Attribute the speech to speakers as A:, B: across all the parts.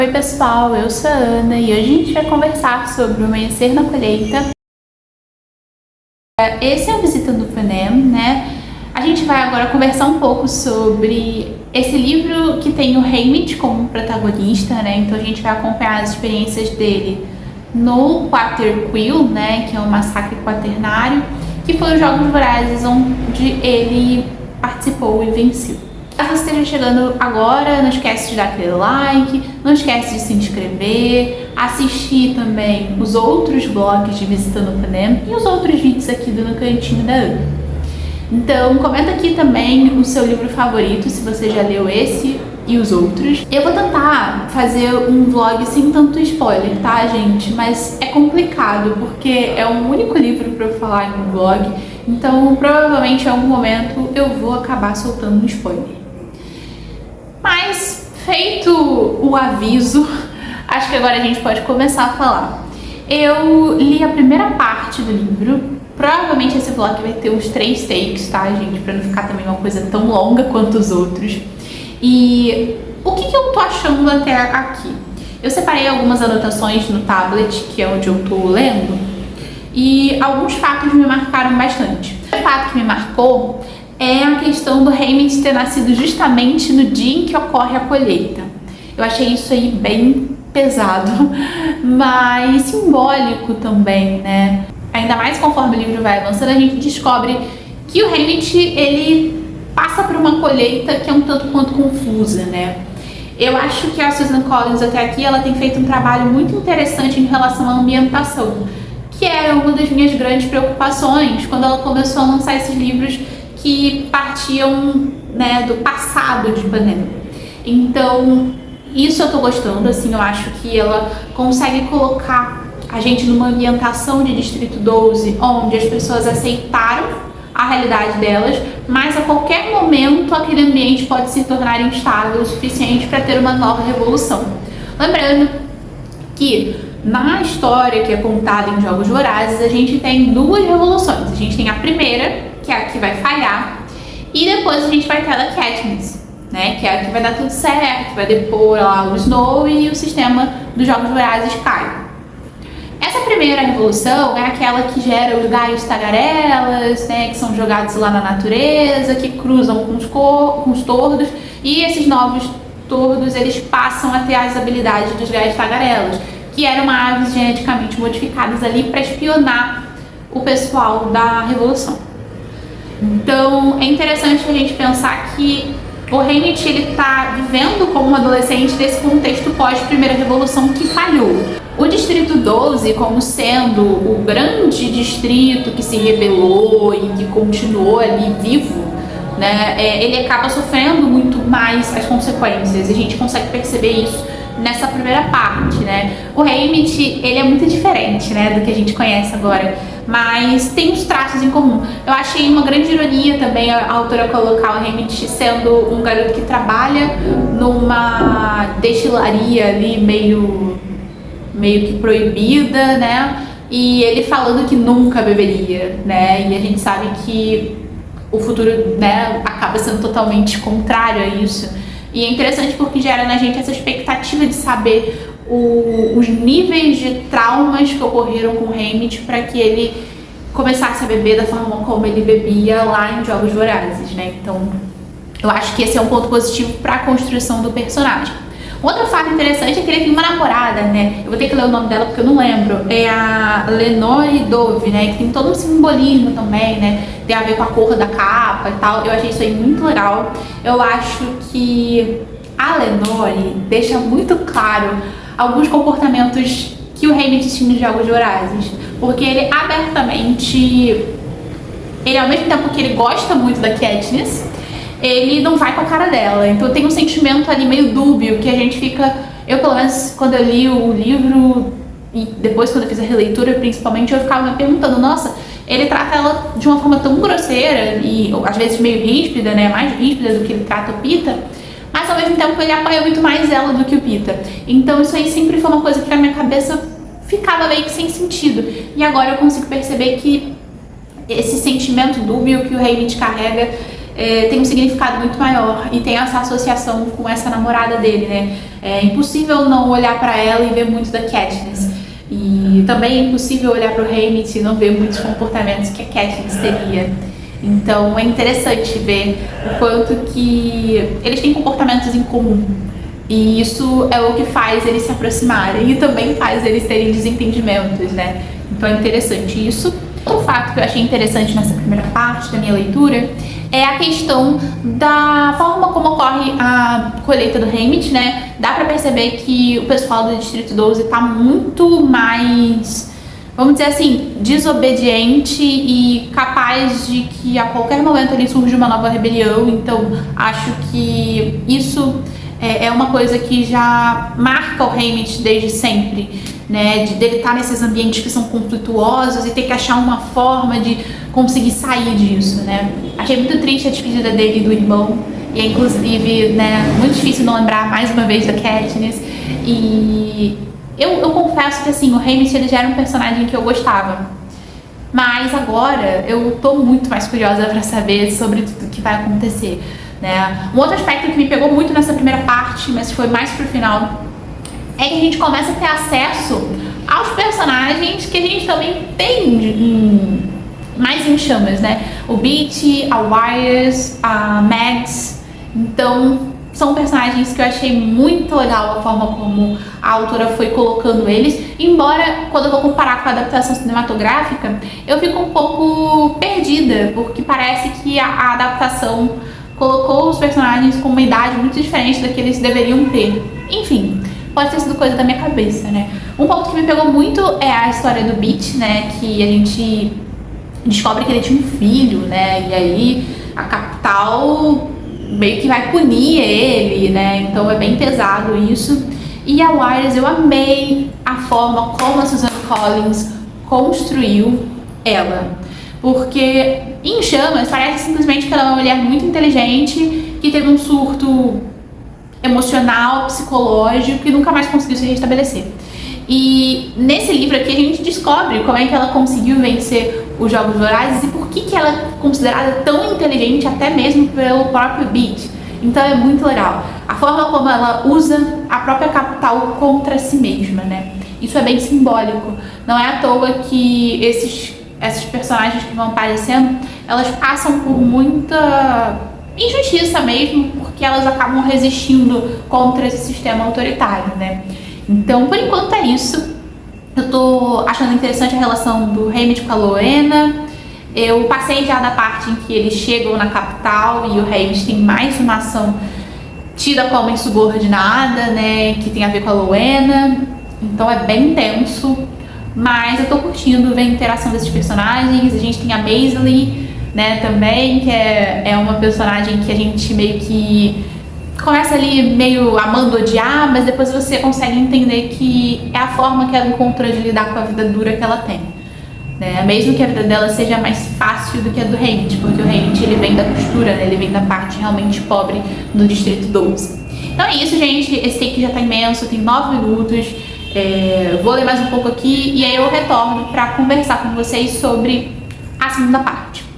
A: Oi pessoal, eu sou a Ana e hoje a gente vai conversar sobre o Amanhecer na Colheita. Esse é o Visitando o Panem, né? A gente vai agora conversar um pouco sobre esse livro que tem o Haymitch como protagonista, né? Então a gente vai acompanhar as experiências dele no Quaterquil, né? Que é o massacre quaternário, que foi os Jogos Vorazes onde ele participou e venceu. Caso você esteja chegando agora, não esquece de dar aquele like, não esquece de se inscrever, assistir também os outros vlogs de Visitando o Panem e os outros vídeos aqui do No Cantinho da Ana. Então comenta aqui também o seu livro favorito, se você já leu esse e os outros. Eu vou tentar fazer um vlog sem tanto spoiler, tá, gente? Mas é complicado, porque é um único livro pra eu falar em um vlog, então provavelmente em algum momento eu vou acabar soltando um spoiler. Mas, feito o aviso, acho que agora a gente pode começar a falar. Eu li a primeira parte do livro, provavelmente esse vlog vai ter uns 3 takes, tá, gente? Pra não ficar também uma coisa tão longa quanto os outros. E o que eu tô achando até aqui? Eu separei algumas anotações no tablet, que é onde eu tô lendo, e alguns fatos me marcaram bastante. O fato que me marcou é a questão do Haymitch ter nascido justamente no dia em que ocorre a colheita. Eu achei isso aí bem pesado, mas simbólico também, né? Ainda mais conforme o livro vai avançando, a gente descobre que o Haymitch, ele passa por uma colheita que é um tanto quanto confusa, né? Eu acho que a Susan Collins até aqui, ela tem feito um trabalho muito interessante em relação à ambientação, que era uma das minhas grandes preocupações quando ela começou a lançar esses livros que partiam, né, do passado de Panem. Então, isso eu tô gostando, assim, eu acho que ela consegue colocar a gente numa ambientação de Distrito 12, onde as pessoas aceitaram a realidade delas, mas a qualquer momento aquele ambiente pode se tornar instável o suficiente para ter uma nova revolução. Lembrando que na história que é contada em Jogos Vorazes, a gente tem 2 revoluções. A gente tem a primeira, que é a que vai falhar, e depois a gente vai ter a da Katniss, né, que é a que vai dar tudo certo, vai depor lá o Snow e o sistema dos Jogos Vorazes cai. Essa primeira revolução é aquela que gera os gaios tagarelas, né, que são jogados lá na natureza, que cruzam com os tordos, e esses novos tordos, eles passam a ter as habilidades dos gaios tagarelas, que eram aves geneticamente modificadas ali para espionar o pessoal da revolução. Então é interessante a gente pensar que o Haymitch, ele tá vivendo como um adolescente desse contexto pós-primeira revolução que falhou. O Distrito 12, como sendo o grande distrito que se rebelou e que continuou ali vivo, né, ele acaba sofrendo muito mais as consequências, e a gente consegue perceber isso nessa primeira parte, né? O Haymitch, ele é muito diferente, né, do que a gente conhece agora, mas tem uns traços em comum. Eu achei uma grande ironia também a autora colocar o Haymitch sendo um garoto que trabalha numa destilaria ali meio que proibida, né? E ele falando que nunca beberia, né? E a gente sabe que o futuro, né, acaba sendo totalmente contrário a isso. E é interessante porque gera na gente essa expectativa de saber os níveis de traumas que ocorreram com o Haymitch para que ele começasse a beber da forma como ele bebia lá em Jogos Vorazes, né? Então, eu acho que esse é um ponto positivo para a construção do personagem. Outro fato interessante é que ele tem uma namorada, né? Eu vou ter que ler o nome dela porque eu não lembro. É a Lenore Dove, né? Que tem todo um simbolismo também, né? Tem a ver com a cor da capa e tal. Eu achei isso aí muito legal. Eu acho que a Lenore deixa muito claro alguns comportamentos que o Haymitch tinha nos Jogos Vorazes. Porque ele abertamente... Ele, ao mesmo tempo que ele gosta muito da Katniss, ele não vai com a cara dela. Então tem um sentimento ali meio dúbio que a gente fica... Eu, pelo menos, quando eu li o livro e depois quando eu fiz a releitura, principalmente, eu ficava me perguntando, nossa, ele trata ela de uma forma tão grosseira e às vezes meio ríspida, né? Mais ríspida do que ele trata o Peeta, mas ao mesmo tempo ele apoia muito mais ela do que o Peeta. Então isso aí sempre foi uma coisa que na minha cabeça ficava meio que sem sentido. E agora eu consigo perceber que esse sentimento dúbio que o Haymitch carrega tem um significado muito maior e tem essa associação com essa namorada dele, né? É impossível não olhar para ela e ver muito da Katniss. E também é impossível olhar para o Haymitch e não ver muitos comportamentos que a Katniss teria. Então é interessante ver o quanto que eles têm comportamentos em comum. E isso é o que faz eles se aproximarem e também faz eles terem desentendimentos, né? Então é interessante isso. Outro fato que eu achei interessante nessa primeira parte da minha leitura é a questão da forma como ocorre a colheita do Haymitch, né? Dá pra perceber que o pessoal do Distrito 12 tá muito mais, vamos dizer assim, desobediente e capaz de que a qualquer momento ali surge uma nova rebelião. Então acho que isso é uma coisa que já marca o Haymitch desde sempre, né? Dele estar nesses ambientes que são conflituosos e ter que achar uma forma de conseguir sair disso, né? Achei muito triste a despedida dele e do irmão, e é inclusive, né, muito difícil não lembrar mais uma vez da Katniss. E eu confesso que assim, o Haymitch ele já era um personagem que eu gostava, mas agora eu tô muito mais curiosa para saber sobre tudo que vai acontecer, né? Um outro aspecto que me pegou muito nessa primeira parte, mas foi mais pro final, é que a gente começa a ter acesso aos personagens que a gente também tem mais em chamas, né? O Beetee, a Wires, a Mags. Então são personagens que eu achei muito legal a forma como a autora foi colocando eles, embora quando eu vou comparar com a adaptação cinematográfica eu fico um pouco perdida, porque parece que a adaptação colocou os personagens com uma idade muito diferente da que eles deveriam ter. Enfim, pode ter sido coisa da minha cabeça, né? Um ponto que me pegou muito é a história do Beetee, né? Que a gente descobre que ele tinha um filho, né? E aí a capital meio que vai punir ele, né? Então é bem pesado isso. E a Wires, eu amei a forma como a Suzanne Collins construiu ela. Porque em Chamas parece simplesmente que ela é uma mulher muito inteligente que teve um surto emocional, psicológico e nunca mais conseguiu se restabelecer. E nesse livro aqui a gente descobre como é que ela conseguiu vencer os Jogos Vorazes e por que ela é considerada tão inteligente até mesmo pelo próprio Beetee. Então é muito legal a forma como ela usa a própria capital contra si mesma, né? Isso é bem simbólico. Não é à toa que esses personagens que vão aparecendo, elas passam por muita injustiça mesmo, porque elas acabam resistindo contra esse sistema autoritário, né? Então, por enquanto é isso. Eu tô achando interessante a relação do Haymitch com a Rowena. Eu passei já da parte em que eles chegam na capital e o Haymitch tem mais uma ação tida como insubordinada, né? Que tem a ver com a Rowena. Então é bem tenso, mas eu tô curtindo ver a interação desses personagens. A gente tem a Maisley, né, também, que é uma personagem que a gente meio que começa ali meio amando odiar, mas depois você consegue entender que é a forma que ela encontrou de lidar com a vida dura que ela tem, né? Mesmo que a vida dela seja mais fácil do que a do Haymitch, porque o Haymitch ele vem da costura, né? Ele vem da parte realmente pobre do Distrito 12. Então é isso, gente. Esse take já tá imenso, tem 9 minutos. Vou ler mais um pouco aqui e aí eu retorno para conversar com vocês sobre a segunda parte.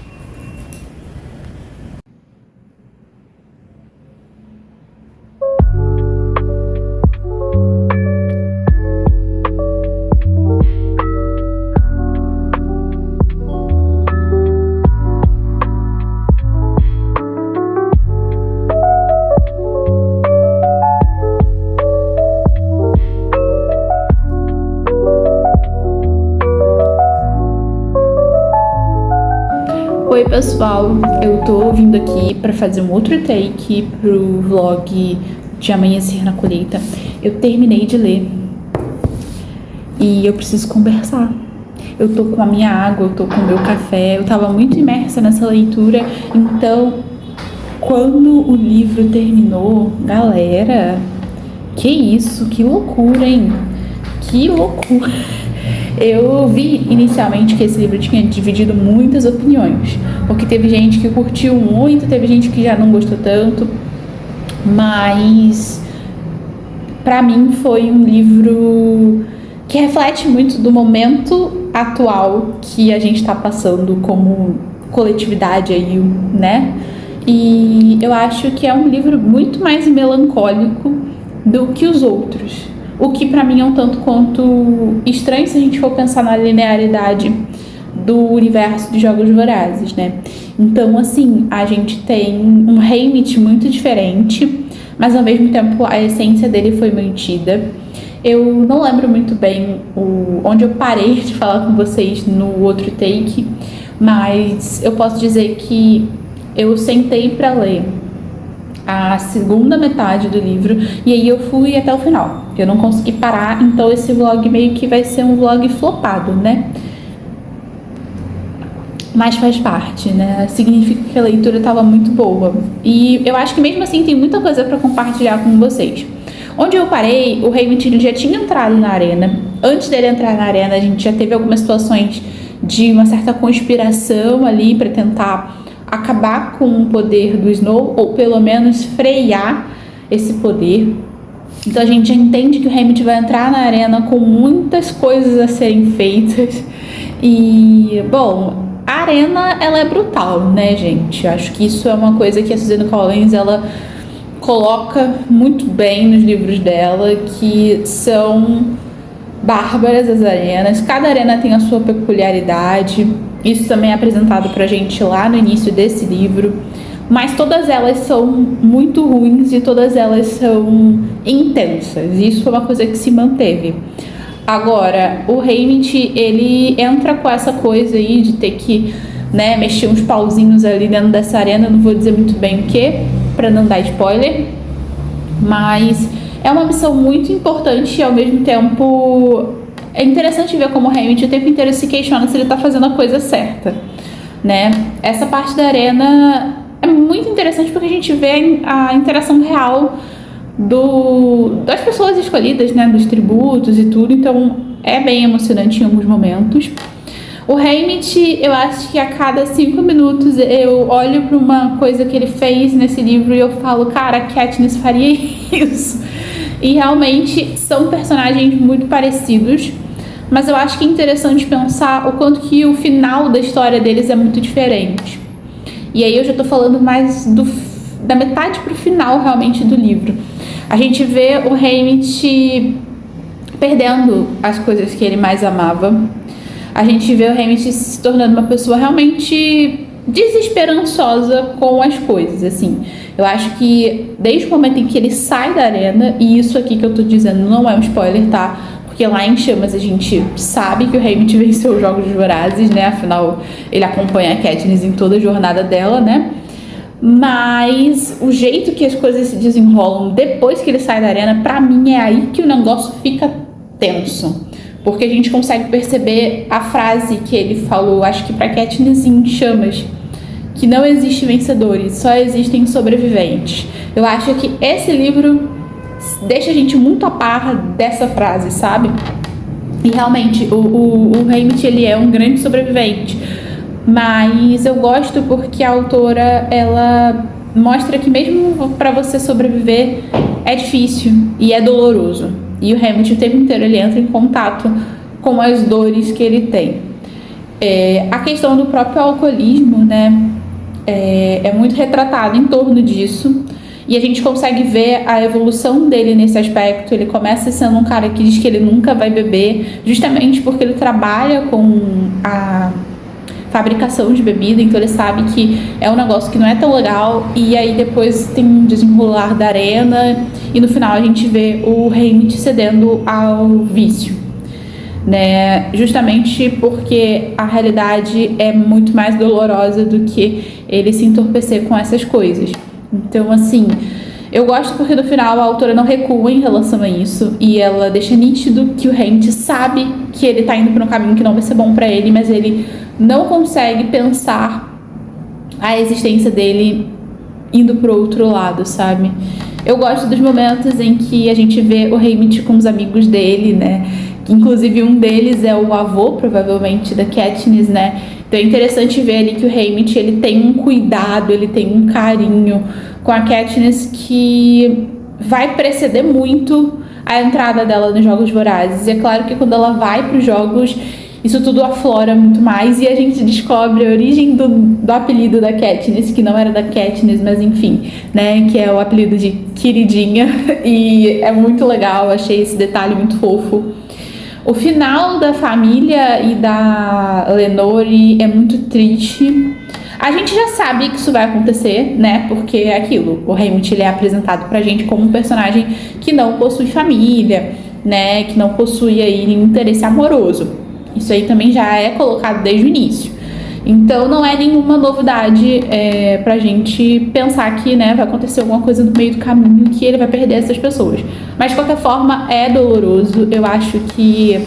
A: Oi pessoal, eu tô vindo aqui pra fazer um outro take pro vlog de Amanhecer na Colheita. Eu terminei de ler e eu preciso conversar. Eu tô com a minha água, eu tô com o meu café, eu tava muito imersa nessa leitura, então quando o livro terminou, galera, que isso, que loucura, hein? Que loucura! Eu vi inicialmente que esse livro tinha dividido muitas opiniões, porque teve gente que curtiu muito, teve gente que já não gostou tanto, mas pra mim foi um livro que reflete muito do momento atual que a gente tá passando como coletividade aí, né? E eu acho que é um livro muito mais melancólico do que os outros. O que pra mim é um tanto quanto estranho se a gente for pensar na linearidade do universo de Jogos Vorazes, né? Então, assim, a gente tem um Haymitch muito diferente, mas ao mesmo tempo a essência dele foi mantida. Eu não lembro muito bem onde eu parei de falar com vocês no outro take, mas eu posso dizer que eu sentei para ler a segunda metade do livro e aí eu fui até o final. Eu não consegui parar, então esse vlog meio que vai ser um vlog flopado, né? Mas faz parte, né? Significa que a leitura estava muito boa. E eu acho que mesmo assim tem muita coisa para compartilhar com vocês. Onde eu parei, o Haymitch já tinha entrado na arena. Antes dele entrar na arena, a gente já teve algumas situações de uma certa conspiração ali para tentar acabar com o poder do Snow, ou pelo menos frear esse poder. Então a gente já entende que o Haymitch vai entrar na arena com muitas coisas a serem feitas. E, bom, a arena, ela é brutal, né, gente? Acho que isso é uma coisa que a Suzanne Collins, ela coloca muito bem nos livros dela, que são bárbaras as arenas. Cada arena tem a sua peculiaridade. Isso também é apresentado pra gente lá no início desse livro. Mas todas elas são muito ruins e todas elas são intensas. Isso é uma coisa que se manteve. Agora, o Haymitch, ele entra com essa coisa aí de ter que, né, mexer uns pauzinhos ali dentro dessa arena. Eu não vou dizer muito bem o que, pra não dar spoiler. Mas é uma missão muito importante e ao mesmo tempo é interessante ver como o Haymitch o tempo inteiro se questiona se ele tá fazendo a coisa certa, né? Essa parte da arena é muito interessante porque a gente vê a interação real das pessoas escolhidas, né? Dos tributos e tudo, então é bem emocionante em alguns momentos. O Haymitch, eu acho que a cada 5 minutos eu olho para uma coisa que ele fez nesse livro e eu falo, cara, a Katniss faria isso. E realmente são personagens muito parecidos, mas eu acho que é interessante pensar o quanto que o final da história deles é muito diferente. E aí eu já tô falando mais da metade pro final realmente do livro. A gente vê o Haymitch perdendo as coisas que ele mais amava. A gente vê o Haymitch se tornando uma pessoa realmente desesperançosa com as coisas, assim. Eu acho que desde o momento em que ele sai da arena, e isso aqui que eu tô dizendo não é um spoiler, tá? Porque lá em Chamas a gente sabe que o Haymitch venceu os Jogos Vorazes, né? Afinal, ele acompanha a Katniss em toda a jornada dela, né? Mas o jeito que as coisas se desenrolam depois que ele sai da arena, pra mim é aí que o negócio fica tenso. Porque a gente consegue perceber a frase que ele falou, acho que pra Katniss em Chamas, que não existe vencedores, só existem sobreviventes. Eu acho que esse livro deixa a gente muito a par dessa frase, sabe? E realmente, o Haymitch, ele é um grande sobrevivente. Mas eu gosto porque a autora, ela mostra que mesmo pra você sobreviver é difícil e é doloroso. E o Haymitch o tempo inteiro ele entra em contato com as dores que ele tem. A questão do próprio alcoolismo, né, é muito retratado em torno disso. E a gente consegue ver a evolução dele nesse aspecto. Ele começa sendo um cara que diz que ele nunca vai beber, justamente porque ele trabalha com a fabricação de bebida, então ele sabe que é um negócio que não é tão legal. E aí depois tem um desenrolar da arena e no final a gente vê o Haymitch cedendo ao vício, né? Justamente porque a realidade é muito mais dolorosa do que ele se entorpecer com essas coisas. Então, assim, eu gosto porque no final a autora não recua em relação a isso e ela deixa nítido que o Haymitch sabe que ele tá indo por um caminho que não vai ser bom pra ele, mas ele não consegue pensar a existência dele indo pro outro lado, sabe? Eu gosto dos momentos em que a gente vê o Haymitch com os amigos dele, né? Inclusive um deles é o avô, provavelmente, da Katniss, né? Então é interessante ver ali que o Haymitch, ele tem um cuidado, ele tem um carinho com a Katniss que vai preceder muito a entrada dela nos Jogos Vorazes. E é claro que quando ela vai para os Jogos, isso tudo aflora muito mais e a gente descobre a origem do apelido da Katniss, que não era da Katniss, mas enfim, né, que é o apelido de queridinha, e é muito legal, achei esse detalhe muito fofo. O final da família e da Lenore é muito triste. A gente já sabe que isso vai acontecer, né? Porque é aquilo, o Haymitch ele é apresentado pra gente como um personagem que não possui família, né? Que não possui aí nenhum interesse amoroso. Isso aí também já é colocado desde o início. Então não é nenhuma novidade pra gente pensar que, né, vai acontecer alguma coisa no meio do caminho que ele vai perder essas pessoas. Mas de qualquer forma é doloroso. Eu acho que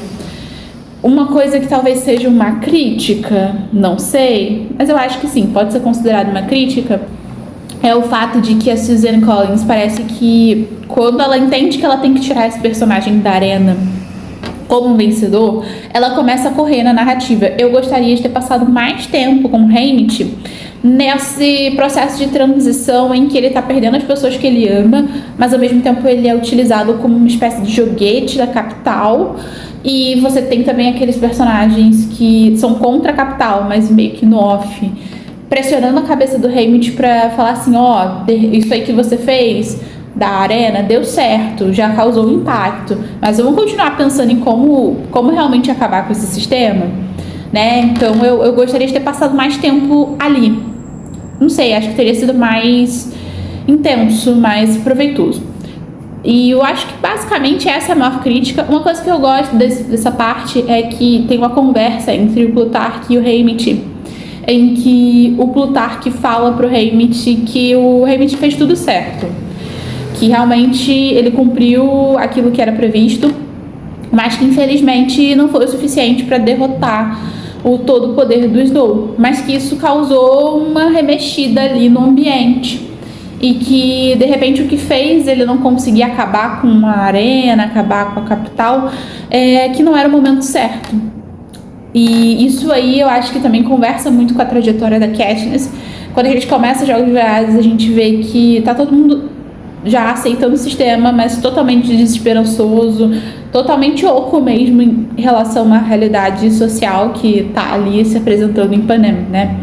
A: uma coisa que talvez seja uma crítica, não sei, mas eu acho que sim, pode ser considerada uma crítica, é o fato de que a Suzanne Collins parece que quando ela entende que ela tem que tirar esse personagem da arena como um vencedor, ela começa a correr na narrativa. Eu gostaria de ter passado mais tempo com o Haymitch nesse processo de transição em que ele tá perdendo as pessoas que ele ama, mas ao mesmo tempo ele é utilizado como uma espécie de joguete da capital. E você tem também aqueles personagens que são contra a capital, mas meio que no off, pressionando a cabeça do Haymitch pra falar assim, ó, isso aí que você fez da arena deu certo, já causou um impacto, mas vamos continuar pensando em como realmente acabar com esse sistema, né? Então eu gostaria de ter passado mais tempo ali. Não sei, acho que teria sido mais intenso, mais proveitoso. E eu acho que basicamente essa é a maior crítica. Uma coisa que eu gosto dessa parte é que tem uma conversa entre o Plutarch e o Haymitch, em que o Plutarch fala pro Haymitch que o Haymitch fez tudo certo, que realmente ele cumpriu aquilo que era previsto, mas que infelizmente não foi o suficiente para derrotar todo o poder do Snow, mas que isso causou uma remexida ali no ambiente. E que de repente o que fez ele não conseguir acabar com a arena, acabar com a capital, é que não era o momento certo. E isso aí eu acho que também conversa muito com a trajetória da Katniss. Quando a gente começa Jogos Vorazes, a gente vê que tá todo mundo já aceitando o sistema, mas totalmente desesperançoso, totalmente oco mesmo em relação à realidade social que tá ali se apresentando em Panem, né?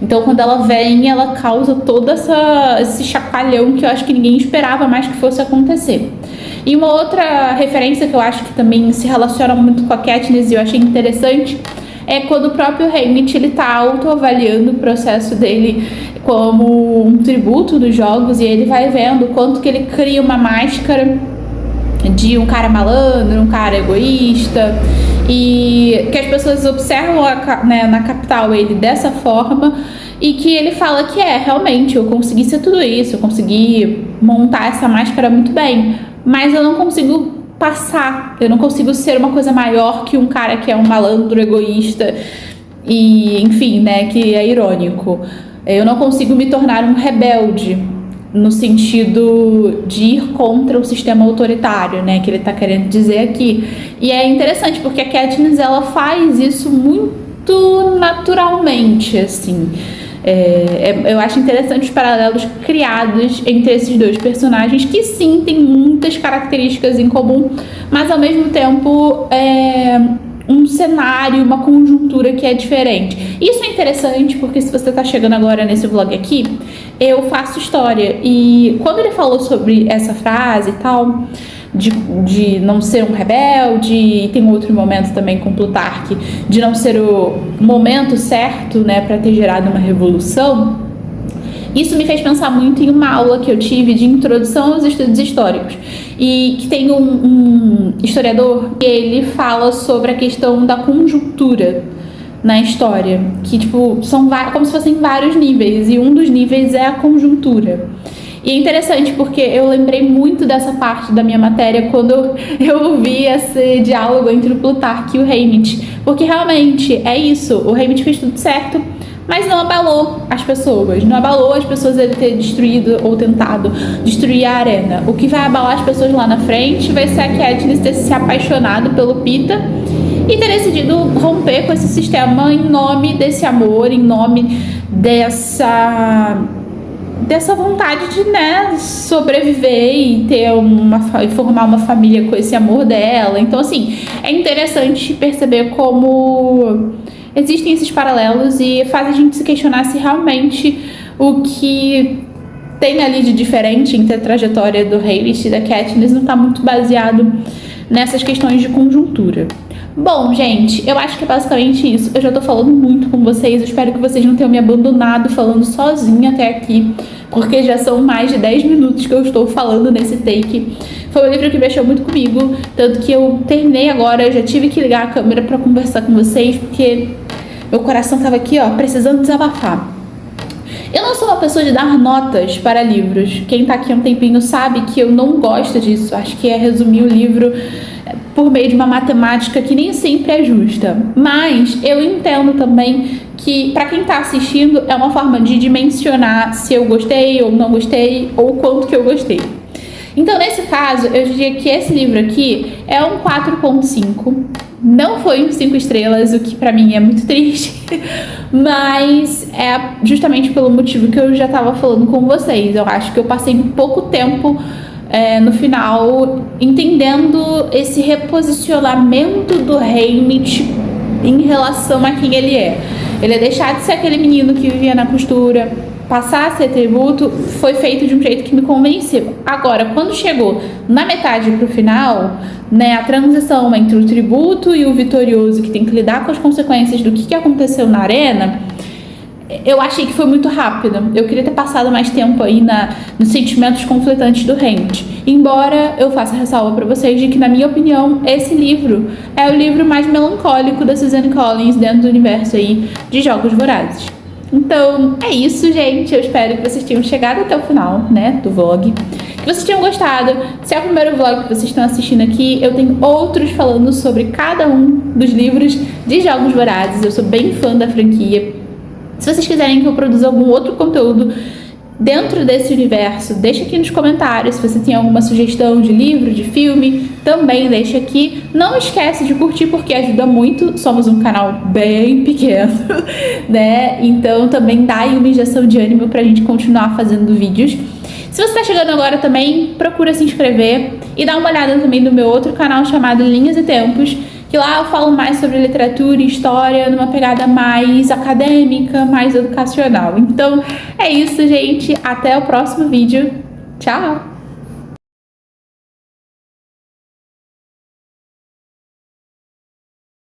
A: Então, quando ela vem, ela causa todo esse chacoalhão que eu acho que ninguém esperava mais que fosse acontecer. E uma outra referência que eu acho que também se relaciona muito com a Katniss e eu achei interessante é quando o próprio Haymitch ele tá autoavaliando o processo dele como um tributo dos jogos e ele vai vendo o quanto que ele cria uma máscara de um cara malandro, um cara egoísta, e que as pessoas observam na capital ele dessa forma, e que ele fala que realmente eu consegui ser tudo isso, eu consegui montar essa máscara muito bem, mas eu não consigo passar, eu não consigo ser uma coisa maior que um cara que é um malandro egoísta e enfim, né, que é irônico. Eu não consigo me tornar um rebelde no sentido de ir contra o sistema autoritário, né, que ele tá querendo dizer aqui. E é interessante porque a Katniss ela faz isso muito naturalmente, assim. Eu acho interessante os paralelos criados entre esses dois personagens que sim, tem muitas características em comum, mas ao mesmo tempo um cenário, uma conjuntura que é diferente. Isso é interessante porque se você está chegando agora nesse vlog aqui, eu faço história e quando ele falou sobre essa frase e tal, de não ser um rebelde, e tem outro momento também com Plutarch, de não ser o momento certo, né, para ter gerado uma revolução, isso me fez pensar muito em uma aula que eu tive de introdução aos estudos históricos e que tem um historiador que ele fala sobre a questão da conjuntura na história, que tipo são como se fossem vários níveis e um dos níveis é a conjuntura. E é interessante porque eu lembrei muito dessa parte da minha matéria quando eu ouvi esse diálogo entre o Plutarch e o Haymitch, porque realmente é isso, o Haymitch fez tudo certo, mas não abalou as pessoas, não abalou as pessoas ele ter destruído ou tentado destruir a arena. O que vai abalar as pessoas lá na frente vai ser a Katniss ter se apaixonado pelo Peeta e ter decidido romper com esse sistema em nome desse amor, em nome dessa vontade de, né, sobreviver e formar uma família com esse amor dela. Então, assim, é interessante perceber como existem esses paralelos e faz a gente se questionar se realmente o que tem ali de diferente entre a trajetória do Haymitch e da Katniss não está muito baseado nessas questões de conjuntura. Bom, gente, eu acho que é basicamente isso. Eu já tô falando muito com vocês, eu espero que vocês não tenham me abandonado falando sozinha até aqui, porque já são mais de 10 minutos que eu estou falando nesse take. Foi um livro que mexeu muito comigo, tanto que eu terminei agora, eu já tive que ligar a câmera pra conversar com vocês, porque meu coração tava aqui, ó, precisando desabafar. Eu não sou uma pessoa de dar notas para livros. Quem tá aqui há um tempinho sabe que eu não gosto disso. Acho que é resumir o livro por meio de uma matemática que nem sempre é justa. Mas eu entendo também que para quem tá assistindo é uma forma de dimensionar se eu gostei ou não gostei, ou quanto que eu gostei. Então, nesse caso, eu diria que esse livro aqui é um 4.5. Não foi um 5 estrelas, o que pra mim é muito triste, mas é justamente pelo motivo que eu já tava falando com vocês. Eu acho que eu passei pouco tempo no final entendendo esse reposicionamento do Haymitch em relação a quem ele é. Ele é deixar de ser aquele menino que vivia na costura, passar a ser tributo, foi feito de um jeito que me convenceu. Agora, quando chegou na metade pro final, né, a transição entre o tributo e o vitorioso, que tem que lidar com as consequências do que aconteceu na arena, eu achei que foi muito rápido. Eu queria ter passado mais tempo aí nos sentimentos conflitantes do Haymitch. Embora eu faça ressalva para vocês de que, na minha opinião, esse livro é o livro mais melancólico da Suzanne Collins dentro do universo aí de Jogos Vorazes. Então, é isso, gente. Eu espero que vocês tenham chegado até o final, né, do vlog. Que vocês tenham gostado. Se é o primeiro vlog que vocês estão assistindo aqui, eu tenho outros falando sobre cada um dos livros de Jogos Vorazes. Eu sou bem fã da franquia. Se vocês quiserem que eu produza algum outro conteúdo dentro desse universo, deixa aqui nos comentários. Se você tem alguma sugestão de livro, de filme, também deixa aqui. Não esquece de curtir, porque ajuda muito. Somos um canal bem pequeno, né? Então também dá aí uma injeção de ânimo pra gente continuar fazendo vídeos. Se você tá chegando agora também, procura se inscrever e dá uma olhada também no meu outro canal chamado Linhas e Tempos, que lá eu falo mais sobre literatura e história numa pegada mais acadêmica, mais educacional. Então é isso, gente. Até o próximo vídeo. Tchau!